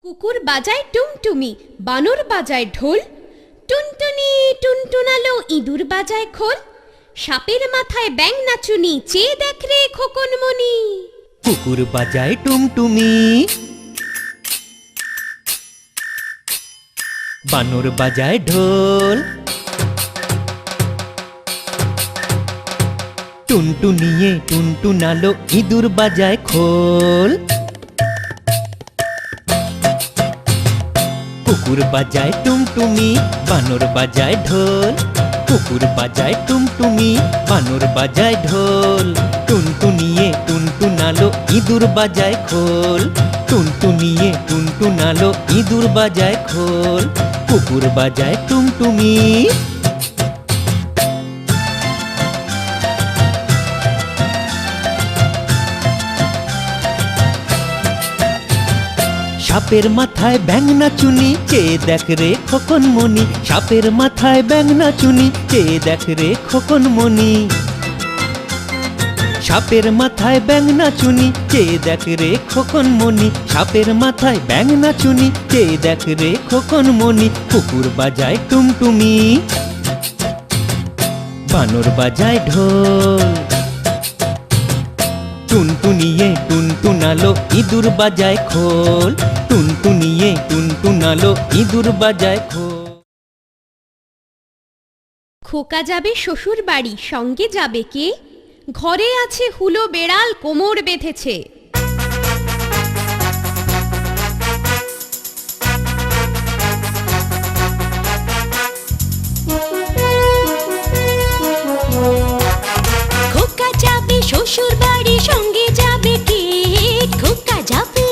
কুকুর বাজায় টুমটুমি, বানর বাজায় ঢোল, টুনটুনি টুনটুনালো ইঁদুর বাজায় খোল, সাপের মাথায় ব্যাঙ নাচুনি, চেয়ে দেখ রে খোকন মনি। কুকুর বাজায় টুমটুমি, বানর বাজায় ঢোল, টুনটুনিয়ে টুনটুনালো ইঁদুর বাজায় খোল। কুকুর বাজায় টুমটুমি, বানর বাজায় ঢোল, কুকুর বাজায় টুমটুমি, বানর বাজায় ঢোল, টুনটুনিয়ে টুনটুনালো ইঁদুর বাজায় খোল, টুনটুনিয়ে টুনটুনালো ইঁদুর বাজায় খোল। কুকুর বাজায় টুমটুমি। সাপের মাথায় ব্যাঙ নাচুনি, চেয়ে দেখ রে খোকন মনি, সাপের মাথায় ব্যাঙ নাচুনি, চেয়ে দেখ রে খোকন মনি। সাপের মাথায় ব্যাঙ নাচুনি, চেয়ে দেখ রে খোকন মনি, সাপের মাথায় ব্যাঙ নাচুনি, চেয়ে দেখ রে খোকন মনি। কুকুর বাজায় টুমটুমি, বানর বাজায় ঢোল, টুনটুনিয়ে টুনটুনালো ইঁদুর বাজায় খোল, টুনটুনিয়ে টুনটুনালো ইঁদুর বাজায় খোল। খোকা যাবে শ্বশুর বাড়ি, সঙ্গে যাবে কে? ঘরে আছে হুলো বেড়াল, কোমর বেঁধেছে। খোকা যাবে শ্বশুর বাড়ি, সঙ্গে যাবে কে? খোকা যাবে,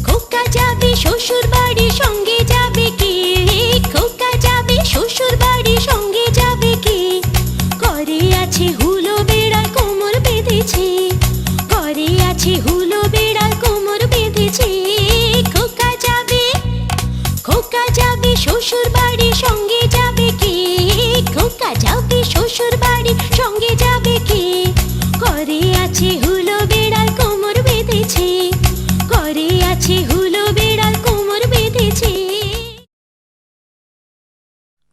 খোকা যাবে শ্বশুর বাড়ি, সঙ্গে যাবে কে? খোকা যাবে শ্বশুর বাড়ি, সঙ্গে যাবে কে? ঘরে আছে হুলো বেড়াল, কোমর বেঁধেছে, ঘরে আছে হুলো বেড়াল, কোমর বেঁধেছে। খোকা যাবে, খোকা যাবে শ্বশুর বাড়ি, সঙ্গে যাবে কে? খোকা যাবে শ্বশুর বাড়ি, সঙ্গে যাবে কে? ঘরে আছে হুলো বেড়াল, কোমর বেঁধেছে, ঘরে আছে হুলো বেড়াল, কোমর বেঁধেছে।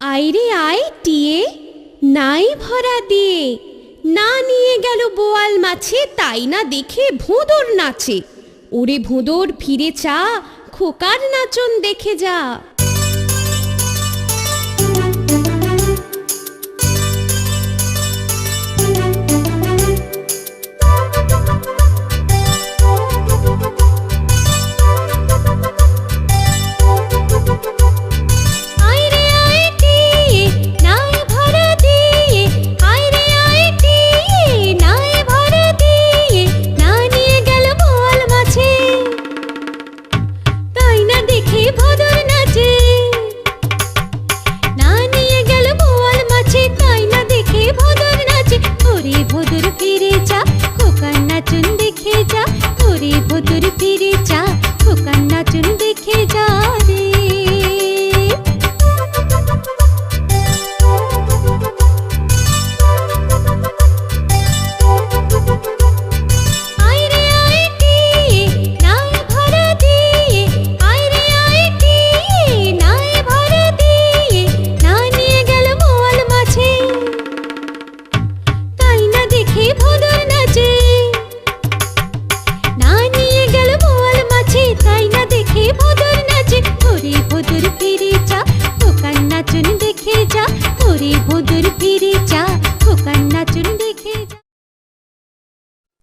আইরে আয় টিয়ে, নাই ভরা দিয়ে, না নিয়ে গেল বোয়াল মাছে, তাই না দেখে ভোঁদর নাচে। ওরে ভোঁদর ফিরে চা, খোকার নাচন দেখে যা।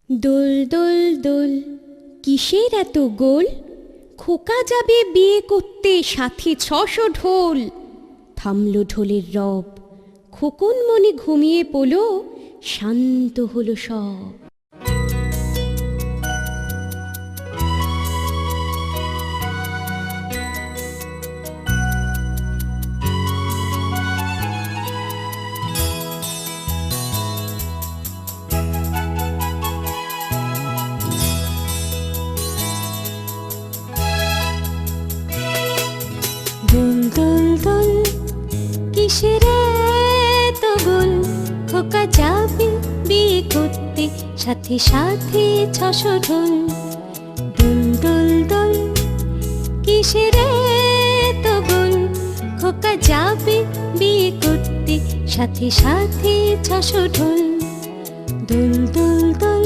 দোল দোল দোল, কিসের এত গোল? খোকা যাবে বিয়ে করতে, সাথে 600 ঢোল। থামলো ঢোলের রব, খোকন মনে ঘুমিয়ে পড়ল, শান্ত হলো সব। দোল দোল দোল, কিসের এত গোল? খোকা যাবে বিয়ে করতে, সাথে সাথে 600 ঢোল। দোল দোল দোল, কিসের তো গোল খোকা যাবে বিয়ে করতে সাথে সাথে 600 ঢোল দোল দোল দোল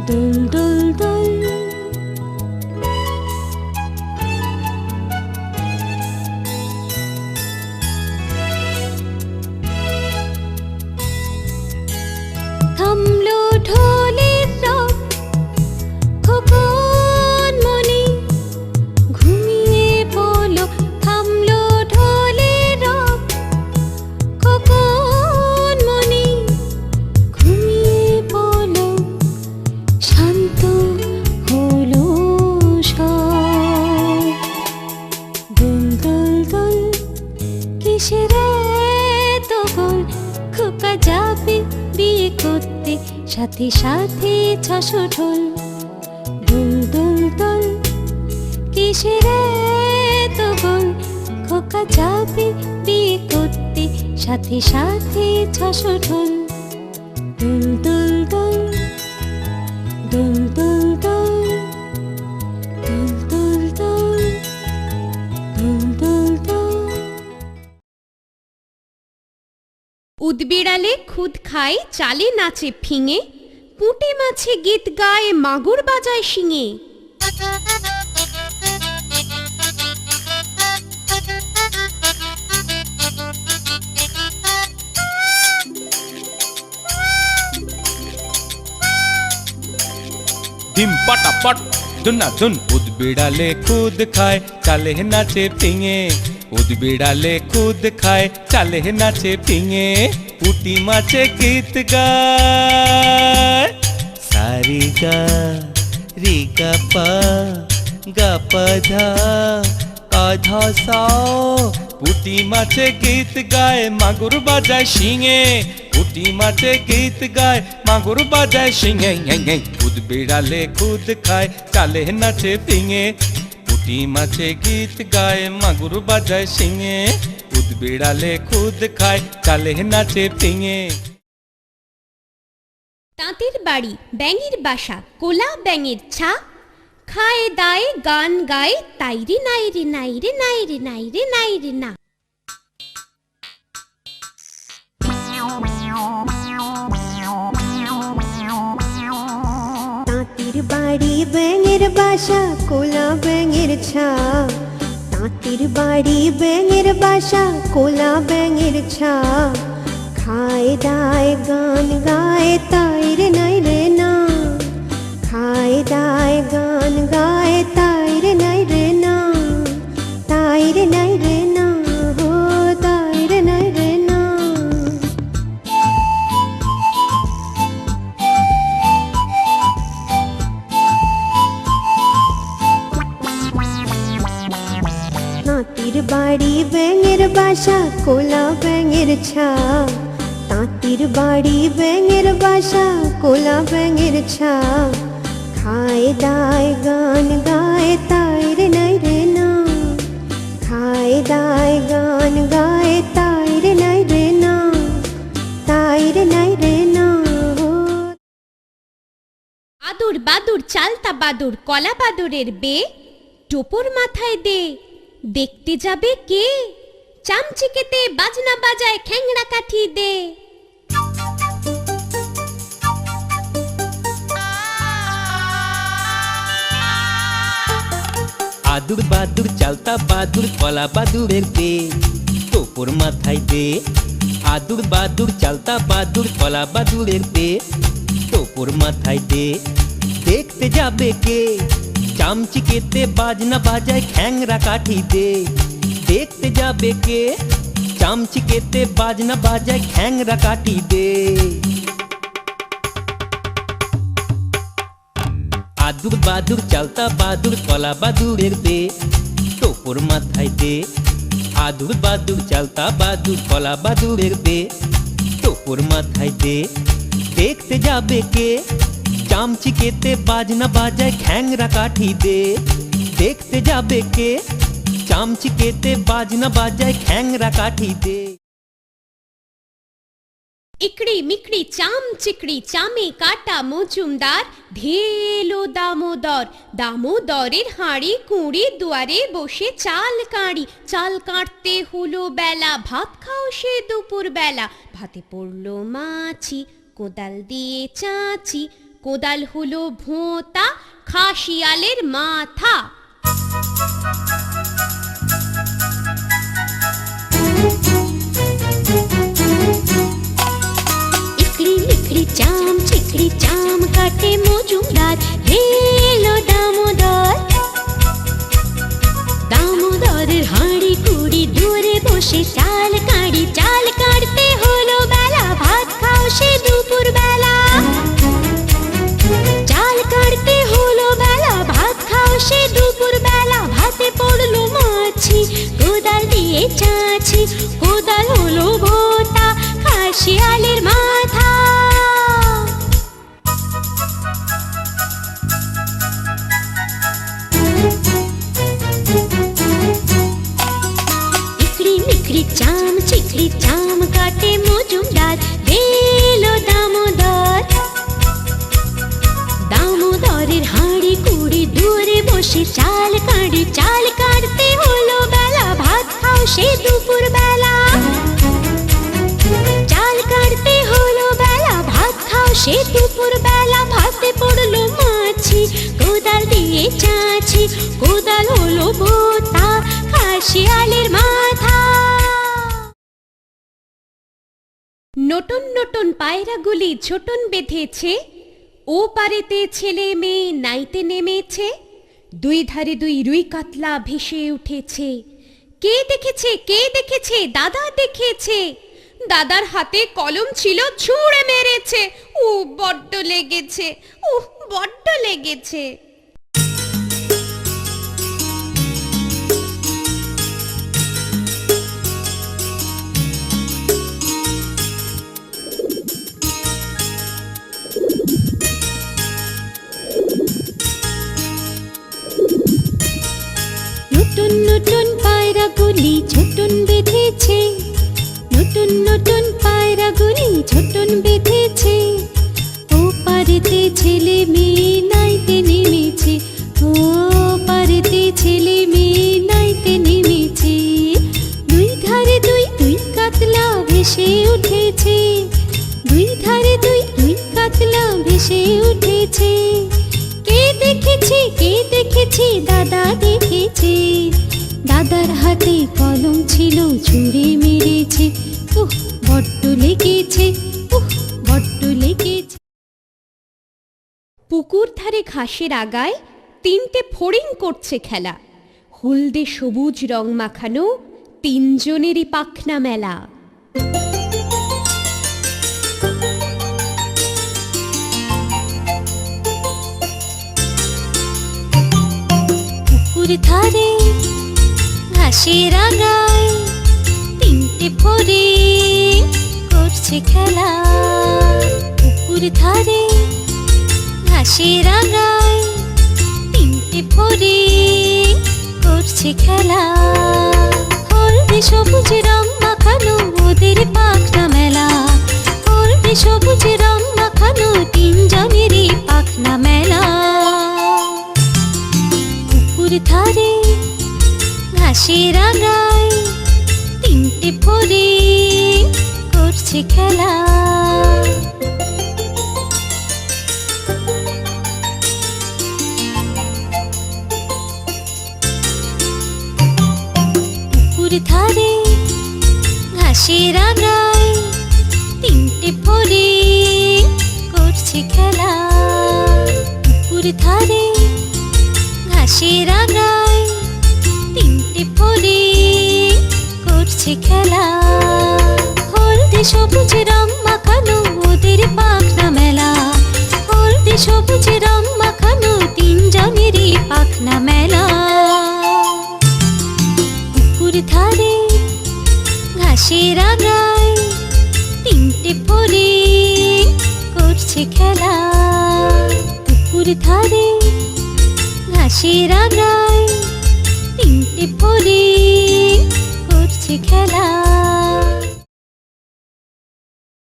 দোল দোল দোল থামলো ঢোলের রব খোকন মনি ঘুমিয়ে পড়লো থামলো ঢোলের রব খোকন মনি ঘুমিয়ে পড়লো শান্ত হলো সব দোল দোল দোল কিসের এত গোল খোকা যাবে বিয়ে করতে সাথে সাথে 600 ঢোল দোল দোল দোল কিসের এত গোল খোকা যাবে বিয়ে করতে সাথে সাথে 600 ঢোল দোল দোল দোল দোল দোল দোল দোল দোল দোল দোল দোল দোল উদবিড়ালে খুদ খায় চালে নাচে ফিঙে পুঁটি মাছে গীত গায় মাগুর বাজায় শিঙে ডিম পটাপট দুনাদুন উদবিড়ালে খুদ খায় চালে নাচে ফিঙে উদবিড়ালে খুদ খায় চালে নাচে ফিঙে পুঁটি মাছে গীত গায় সারি গা রে গা পা গা পা ধা কা ধা সা পুঁটি মাছে গীত গায় মাগুর বাজায় শিঙে পুঁটি মাছে গীত গায় মাগুর বাজায় শিঙে উদবিড়ালে খুদ খায় চালে নাচে ফিঙে পুঁটি মাছে গীত গায় মাগুর বাজায় শিঙে উদবিড়ালে খুদ খায় চালে নাচে ফিঙে তাঁতির বাড়ি ব্যাঙের বাসা কোলা ব্যাঙের ছা খায় দায় গান গায় তাইরে নাইরে নাইরে নাইরে নাইরে নাইরে না তাঁতির বাড়ি ব্যাঙের বাসা কোলা ব্যাঙের ছা তাঁতির বাড়ি ব্যাঙের বাসা কোলা ব্যাঙের ছা খায় দায় গান গায় তাইরে নাইরে না খায় দায় গান গায় তাইরে নাইরে না তাইরে নাইরে না হো তাইরে নাইরে না তাঁতির বাড়ি ব্যাঙের বাসা কোলা ব্যাঙের ছা তাঁতির বাড়ি ব্যাঙের বাসা কোলা ব্যাঙের ছা খায় দায় গান গায় তাইরে নাইরে না খায় দায় গান গায় তাইরে নাইরে না তাইরে নাইরে না আদুর বাদুর চালতা বাদুর কলা বাদুরের বে টোপর মাথায় দে দেখতে যাবে কে চামচিকেতে বাজনা বাজায় খ্যাংড়া কাঠি দে আদুর বাদুর চালতা বাদুর কলা বাদুরের বে টোপর মাথায় দে আদুর বাদুর চালতা বাদুর কলা বাদুরের বে টোপর মাথায় দে দেখতে যাবে কে চামচিকেতে বাজনা বাজায় খ্যাংরা কাঠি দে দেখতে যাবে কে চামচিকেতে বাজনা বাজায় খ্যাংরা কাঠি দে আদুর বাদুর চালতা বাদুর কলা বাদুরের বে টোপর মাথায় দে আদুর বাদুর চালতা বাদুর কলা বাদুরের বে টোপর মাথায় দে দেখতে যাবে কে চামচিকেতে বাজনা বাজায় খ্যাংরা কাঠি দে দেখতে যাবে কে চামচিকেতে বাজনা বাজায় খ্যাংরা কাঠি দে ইকড়ি মিকড়ি চাম চিকড়ি চামে কাটা মজুমদার ঢেলো দামোদর, দামোদরের হাঁড়ি কুঁড়ি দুয়ারে বসে চাল কাঁড়ি, চাল কাটতে হলো বেলা, ভাত খাও সে দুপুর বেলা। ভাতে পড়লো মাছি, কোদাল দিয়ে চাঁচি, কোদাল হলো ভোঁতা, খাসিয়ালের মাথা। ইকড়ি মিকড়ি চাম চিকড়ি চাম কাটে মজুমদার, ঢেলো দামোদর, দামোদরের হাঁড়ি কুড়ি দুয়ারে বসে চাল কাঁড়ি, চাল কাটতে হলো বেলা, ভাত খাও সে দুপুর বেলা। চাল কাটতে হলো বেলা, ভাত খাও সে দুপুর বেলা। ভাতে পড়লো মাছি, কোদাল দিয়ে চাঁচি, কোদাল হলো ভোঁতা, খাসিয়ালের মাথা। ইকড়ি মিকড়ি চাম চিকড়ি চাম কাটে মজুমদার, ঢেলো দামোদর, দামোদরের হাঁড়ি কুড়ি দুয়ারে বসে চাল কাঁড়ি, চাল কাটতে হলো বেলা, ভাত খাও সে দুপুর বেলা। চাল কাটতে হলো বেলা, ভাত খাও সে দুপুর বেলা। ভাতে পড়লো মাছি, কোদাল দিয়ে চাঁচি, কোদাল হলো ভোঁতা, খাসিয়ালের মাথা। নতুন নতুন পায়রাগুলি ছোটন বেঁধেছে, ও পারেতে ছেলে মেয়ে নাইতে নেমেছে, দুই ধারে দুই রুই কাতলা ভেসে উঠেছে। কে দেখেছে কে দেখেছে, দাদা দেখেছে, দাদার হাতে কলম ছিল ছুঁড়ে মেরেছে। ও বড্ড লেগেছে, ও বড্ড লেগেছে। নতুন নতুন পায়রাগুলি ছোটন বেঁধেছে, নতুন নতুন পায়রাগুলি ছোটন বেঁধেছে, ও পারেতে ছেলে মেয়ে নাইতে নেমেছে, ও পারেতে ছেলে মেয়ে নাইতে নেমেছে। দুই ধারে দুই দুই কাতলা ভেসে উঠেছে, দুই ধারে দুই দুই কাতলা ভেসে উঠেছে। কে দেখেছে কে দেখেছে, দাদা দেখেছে, দাদার হাতে কলম ছিল ছুঁড়ে মেরেছে। উহ বড্ড লেগেছে, উহ বড্ড লেগেছে। পুকুর ধারে ঘাসের আগায় তিনটে ফড়িং করছে খেলা, হলদে সবুজ রং মাখানো তিনজনেরই পাখনা মেলা। পুকুর ধারে ঘাসের আগায় তিনটে ফড়িং করছে খেলা, পুকুর ধারে ঘাসের আগায় তিনটে ফড়িং করছে খেলা। হলদে সবুজ রং মাখানো ওদের পাখনা মেলা, হলদে সবুজ রং মাখানো তিনজনেরই পাখনা মেলা। পুকুর ধারে ঘাসের আগায় তিনটে ফড়িং করছে খেলা। পুকুর ধারে ঘাসের আগায় তিনটে ফড়িং করছে খেলা, পুকুর ধারে ঘাসের আগায় তিনটে ফড়িং করছে খেলা। হলদে সবুজ রং মাখানো ওদের পাখনা মেলা, হলদে সবুজ রং মাখানো তিনজনেরই পাখনা মেলা। পুকুর ধারে ঘাসের আগায় তিনটে ফড়িং করছে খেলা, পুকুর ধারে ঘাসের আগায় তিনটে ফড়িং করছে খেলা।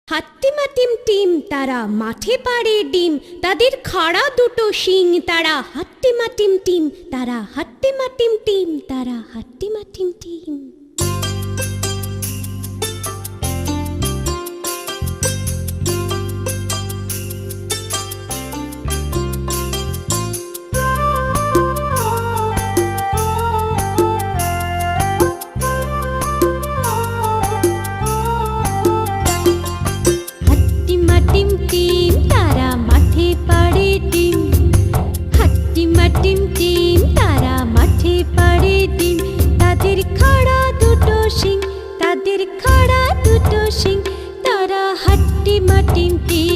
হাতটি টিম টিম তারা মাঠে পাড়ে ডিম তাদের খাড়া দুটো শিং তারা হাট্টিমা টিম টিম তারা হাট্টিমা টিম টিম তারা হাট্টিমা টিম টিম হাট্টিমা টিম টিম তারা মাঠে পাড়ে ডিম হাট্টিমা টিম টিম তারা মাঠে পাড়ে ডিম তাদের খাড়া দুটো শিং তাদের খাড়া দুটো শিং তারা হাট্টিমা টিম টিম